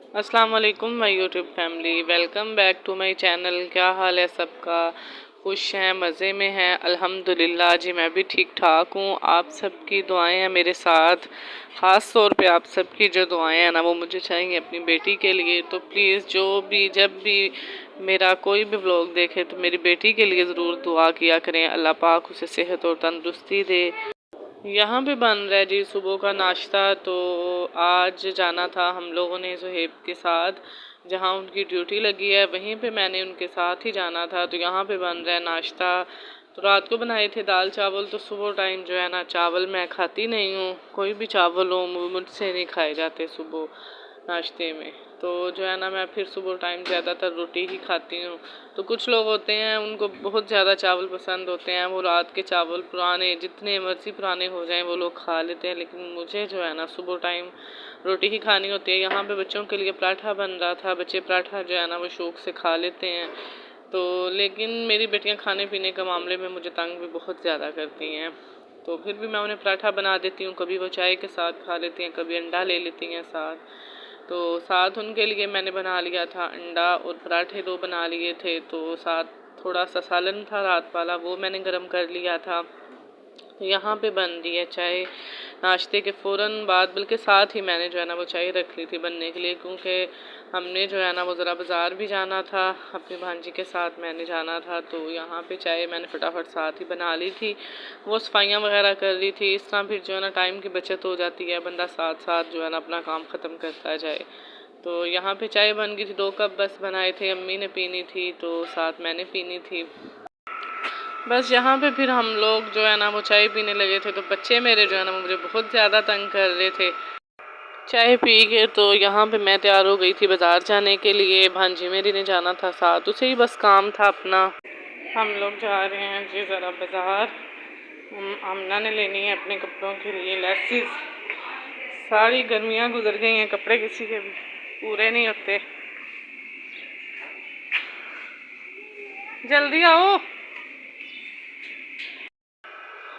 अस्सलाम वालेकुम my YouTube family, welcome back to my channel. क्या हाल है सबका? खुश हैं, मज़े में हैं? अल्हम्दुलिल्लाह जी, मैं भी ठीक ठाक हूँ। आप सबकी दुआएं हैं मेरे साथ। ख़ास तौर पे आप सबकी जो दुआएं हैं ना, वो मुझे चाहिए अपनी बेटी के लिए। तो प्लीज़ जो भी जब भी मेरा कोई भी व्लॉग देखे तो मेरी बेटी के लिए ज़रूर दुआ किया करें। अल्लाह पाक उसे सेहत और तंदुरुस्ती दे। यहाँ पे बन रहा है जी सुबह का नाश्ता। तो आज जाना था हम लोगों ने सुहेब के साथ, जहाँ उनकी ड्यूटी लगी है वहीं पे मैंने उनके साथ ही जाना था। तो यहाँ पे बन रहा है नाश्ता। तो रात को बनाए थे दाल चावल, तो सुबह टाइम जो है ना, चावल मैं खाती नहीं हूँ। कोई भी चावल हो मुझसे नहीं खाए जाते सुबह नाश्ते में। तो जो है ना, मैं फिर सुबह टाइम ज़्यादातर रोटी ही खाती हूँ। तो कुछ लोग होते हैं उनको बहुत ज़्यादा चावल पसंद होते हैं, वो रात के चावल पुराने जितने मर्जी पुराने हो जाएं वो लोग खा लेते हैं। लेकिन मुझे जो है ना, सुबह टाइम रोटी ही खानी होती है। यहाँ पे बच्चों के लिए पराठा बन रहा था, बच्चे पराठा जो है ना वो शौक़ से खा लेते हैं। तो लेकिन मेरी बेटियाँ खाने पीने के मामले में मुझे तंग भी बहुत ज़्यादा करती हैं। तो फिर भी मैं उन्हें पराठा बना देती हूँ। कभी वो चाय के साथ खा लेती हैं, कभी अंडा ले लेती हैं साथ। तो साथ उनके लिए मैंने बना लिया था अंडा और पराठे 2 बना लिए थे। तो साथ थोड़ा सा सालन था रात वाला, वो मैंने गरम कर लिया था। तो यहाँ पे बन रही है चाय नाश्ते के फ़ौरन बाद, बल्कि साथ ही मैंने जो है ना वो चाय रख ली थी बनने के लिए, क्योंकि हमने जो है ना वो ज़रा बाज़ार भी जाना था, अपनी भांजी के साथ मैंने जाना था। तो यहाँ पे चाय मैंने फटाफट साथ ही बना ली थी, वो सफाइयाँ वगैरह कर ली थी। इस तरह फिर जो है ना टाइम की बचत हो जाती है, बंदा साथ साथ जो है ना अपना काम ख़त्म करता जाए। तो यहाँ पे चाय बन गई थी, 2 कप बस बनाए थे, अम्मी ने पीनी थी तो साथ मैंने पीनी थी। बस यहाँ पे फिर हम लोग जो है ना वो चाय पीने लगे थे। तो बच्चे मेरे जो है ना वो मुझे बहुत ज़्यादा तंग कर रहे थे चाय पी के। तो यहाँ पे मैं तैयार हो गई थी बाज़ार जाने के लिए, भांजी मेरी ने जाना था साथ, उसे ही बस काम था अपना। हम लोग जा रहे हैं जी ज़रा बाज़ार। आमना ने लेनी है अपने कपड़ों के लिए लेसिस। सारी गर्मियाँ गुजर गई हैं, कपड़े किसी के भी पूरे नहीं होते। जल्दी आओ।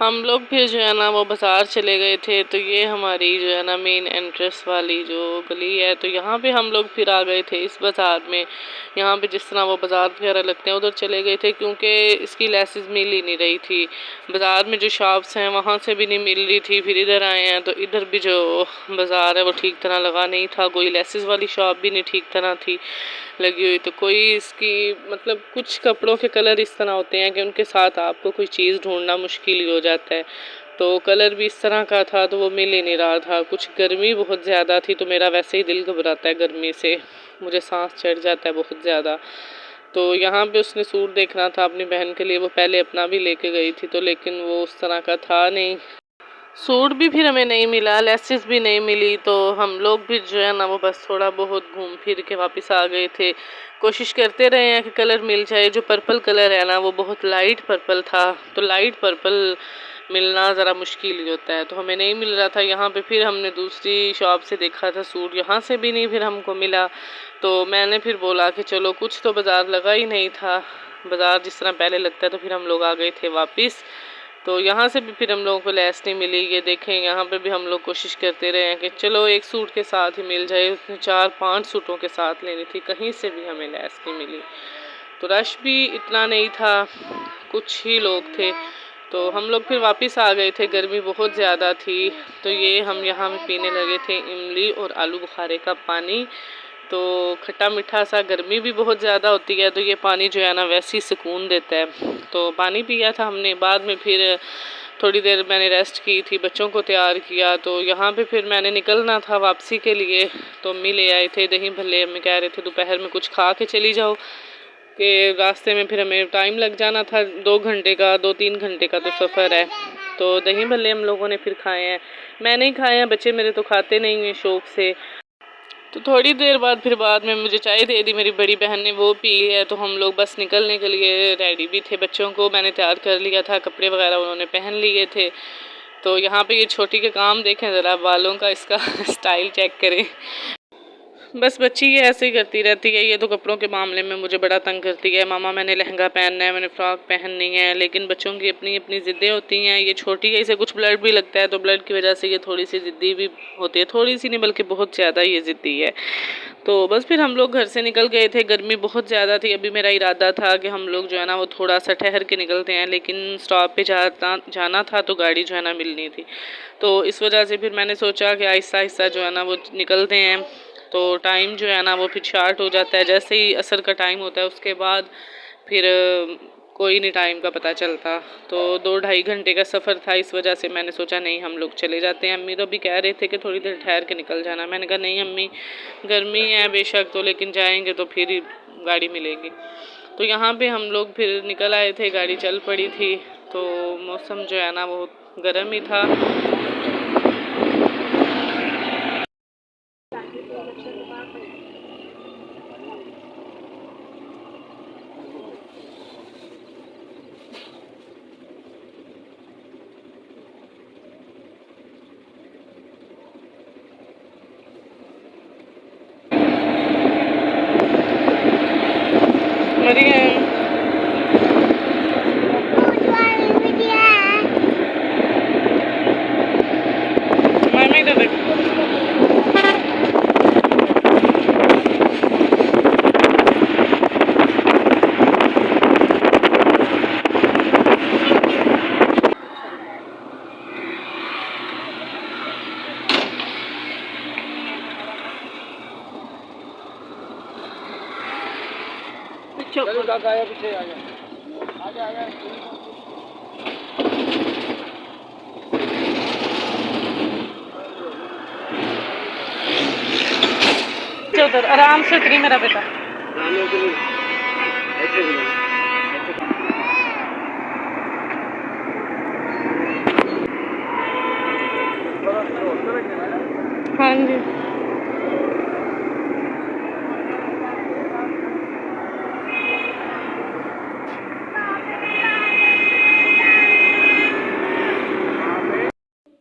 हम लोग फिर जो है ना वो बाज़ार चले गए थे। तो ये हमारी जो है ना मेन एंट्रेंस वाली जो गली है, तो यहाँ पे हम लोग फिर आ गए थे इस बाज़ार में। यहाँ पे जिस तरह वो बाज़ार वगैरह लगते हैं उधर चले गए थे, क्योंकि इसकी लेसिस मिल ही नहीं रही थी। बाज़ार में जो शॉप्स हैं वहाँ से भी नहीं मिल रही थी। फिर इधर आए हैं तो इधर भी जो बाज़ार है वो ठीक तरह लगा नहीं था, कोई लेसिस वाली शॉप भी नहीं ठीक तरह थी लगी हुई। तो कोई इसकी मतलब कुछ कपड़ों के कलर इस तरह होते हैं कि उनके साथ आपको कोई चीज़ ढूंढना मुश्किल ही हो जाता है। तो कलर भी इस तरह का था तो वो मिल ही नहीं रहा था। कुछ गर्मी बहुत ज़्यादा थी, तो मेरा वैसे ही दिल घबराता है गर्मी से, मुझे सांस चढ़ जाता है बहुत ज़्यादा। तो यहाँ पे उसने सूट देखना था अपनी बहन के लिए, वो पहले अपना भी लेके गई थी, तो लेकिन वो उस तरह का था नहीं। सूट भी फिर हमें नहीं मिला, लेसिस भी नहीं मिली। तो हम लोग भी जो है ना वो बस थोड़ा बहुत घूम फिर के वापस आ गए थे। कोशिश करते रहे हैं कि कलर मिल जाए। जो पर्पल कलर है ना वो बहुत लाइट पर्पल था, तो लाइट पर्पल मिलना ज़रा मुश्किल ही होता है, तो हमें नहीं मिल रहा था। यहाँ पे फिर हमने दूसरी शॉप से देखा था सूट, यहाँ से भी नहीं फिर हमको मिला। तो मैंने फिर बोला कि चलो, कुछ तो बाज़ार लगा ही नहीं था, बाज़ार जिस तरह पहले लगता है। तो फिर हम लोग आ गए थे वापस। तो यहाँ से भी फिर हम लोगों को लेस नहीं मिली। ये देखें, यहाँ पे भी हम लोग कोशिश करते रहे हैं कि चलो एक सूट के साथ ही मिल जाए। उसने 4-5 सूटों के साथ लेनी थी, कहीं से भी हमें लेस नहीं मिली। तो रश भी इतना नहीं था, कुछ ही लोग थे। तो हम लोग फिर वापस आ गए थे, गर्मी बहुत ज़्यादा थी। तो ये हम यहाँ में पीने लगे थे इमली और आलू बुखारे का पानी। तो खट्टा मीठा सा, गर्मी भी बहुत ज़्यादा होती है तो ये पानी जो है ना वैसे ही सुकून देता है। तो पानी पिया था हमने। बाद में फिर थोड़ी देर मैंने रेस्ट की थी, बच्चों को तैयार किया। तो यहाँ पे फिर मैंने निकलना था वापसी के लिए, तो अम्मी ले आए थे दही भल्ले। अम्मी कह रहे थे दोपहर में कुछ खा के चली जाओ, कि रास्ते में फिर हमें टाइम लग जाना था 2 घंटे का, 2-3 घंटे का तो सफ़र है। तो दही भल्ले हम लोगों ने फिर खाए हैं, मैंने ही खाए हैं, बच्चे मेरे तो खाते नहीं हैं शौक़ से। तो थोड़ी देर बाद फिर बाद में मुझे चाय दे दी मेरी बड़ी बहन ने, वो पी है। तो हम लोग बस निकलने के लिए रेडी भी थे, बच्चों को मैंने तैयार कर लिया था, कपड़े वगैरह उन्होंने पहन लिए थे। तो यहाँ पे ये छोटी के काम देखें ज़रा, बालों का इसका स्टाइल चेक करें। बस बच्ची ये ऐसे ही करती रहती है। ये तो कपड़ों के मामले में मुझे बड़ा तंग करती है। मामा मैंने लहंगा पहनना है, मैंने फ़्रॉक पहननी है, लेकिन बच्चों की अपनी अपनी ज़िद्दें होती हैं। ये छोटी है, इसे कुछ ब्लड भी लगता है, तो ब्लड की वजह से ये थोड़ी सी ज़िद्दी भी होती है। थोड़ी सी नहीं बल्कि बहुत ज़्यादा ये ज़िद्दी है। तो बस फिर हम लोग घर से निकल गए थे। गर्मी बहुत ज़्यादा थी। अभी मेरा इरादा था कि हम लोग जो है ना वो थोड़ा सा ठहर के निकलते हैं, लेकिन स्टॉप पे जाना था तो गाड़ी जो है ना मिलनी थी। तो इस वजह से फिर मैंने सोचा कि आहिस्ता आहिस्ता जो है ना वो निकलते हैं, तो टाइम जो है ना वो फिर शार्ट हो जाता है। जैसे ही असर का टाइम होता है उसके बाद फिर कोई नहीं टाइम का पता चलता। तो 2-2.5 घंटे का सफ़र था, इस वजह से मैंने सोचा नहीं हम लोग चले जाते हैं। अम्मी तो अभी कह रहे थे कि थोड़ी देर ठहर के निकल जाना। मैंने कहा नहीं अम्मी, गर्मी है बेशक तो, लेकिन जाएंगे तो फिर ही गाड़ी मिलेगी। तो यहाँ पे हम लोग फिर निकल आए थे, गाड़ी चल पड़ी थी। तो मौसम जो है ना वो गर्म ही था। मरियम मामा इधर देख। चलो काका आया, पीछे आ गया, आगे आ गया। उधर आराम से उतरी मेरा बेटा। हाँ जी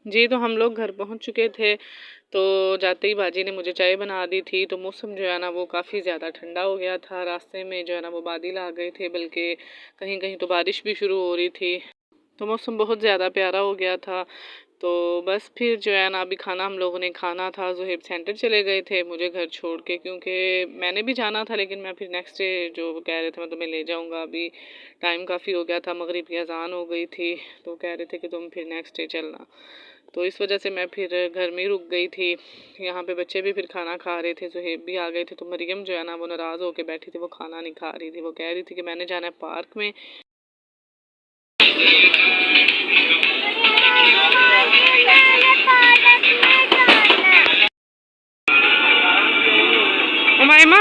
जी, तो हम लोग घर पहुंच चुके थे। तो जाते ही बाजी ने मुझे चाय बना दी थी। तो मौसम जो है ना वो काफ़ी ज़्यादा ठंडा हो गया था। रास्ते में जो है ना वो बादल आ गए थे, बल्कि कहीं कहीं तो बारिश भी शुरू हो रही थी। तो मौसम बहुत ज़्यादा प्यारा हो गया था। तो बस फिर जो है ना अभी खाना हम लोगों ने खाना था। ज़ुहैब सेंटर चले गए थे मुझे घर छोड़ के, क्योंकि मैंने भी जाना था, लेकिन मैं फिर नेक्स्ट डे जो कह रहे थे मैं तुम्हें ले जाऊंगा, अभी टाइम काफ़ी हो गया था, मगरिब की अजान हो गई थी। तो कह रहे थे कि तुम फिर नेक्स्ट डे चलना। तो इस वजह से मैं फिर घर में ही रुक गई थी। यहाँ पे बच्चे भी फिर खाना खा रहे थे, ज़ुहैब भी आ गए थे। तो मरियम जो है ना वो नाराज़ होकर बैठी थी, वो खाना नहीं खा रही थी। वो कह रही थी कि मैंने जाना है पार्क में। उमाइमा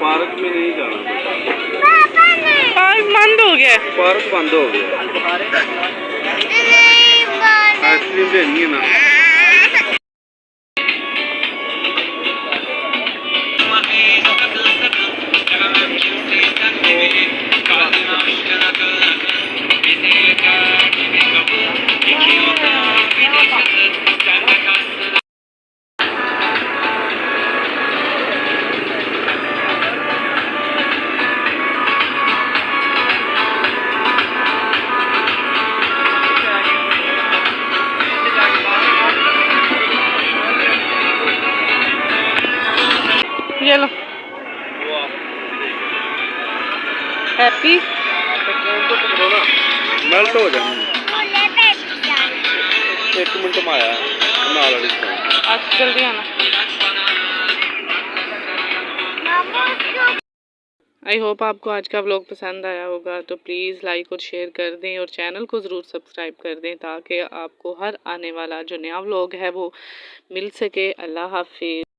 पार्क में नहीं जाना, पार्क बंद हो गया। पार्क बंद हो गया। आइसक्रीम लेनी है ना। ये लो हैप्पी। मेल्ट हो जाए 1 मिनट में आया नाल आज जल्दी आना। आई होप आपको आज का व्लॉग पसंद आया होगा। तो प्लीज़ लाइक और शेयर कर दें और चैनल को ज़रूर सब्सक्राइब कर दें, ताकि आपको हर आने वाला जो नया व्लॉग है वो मिल सके। अल्लाह हाफिज़।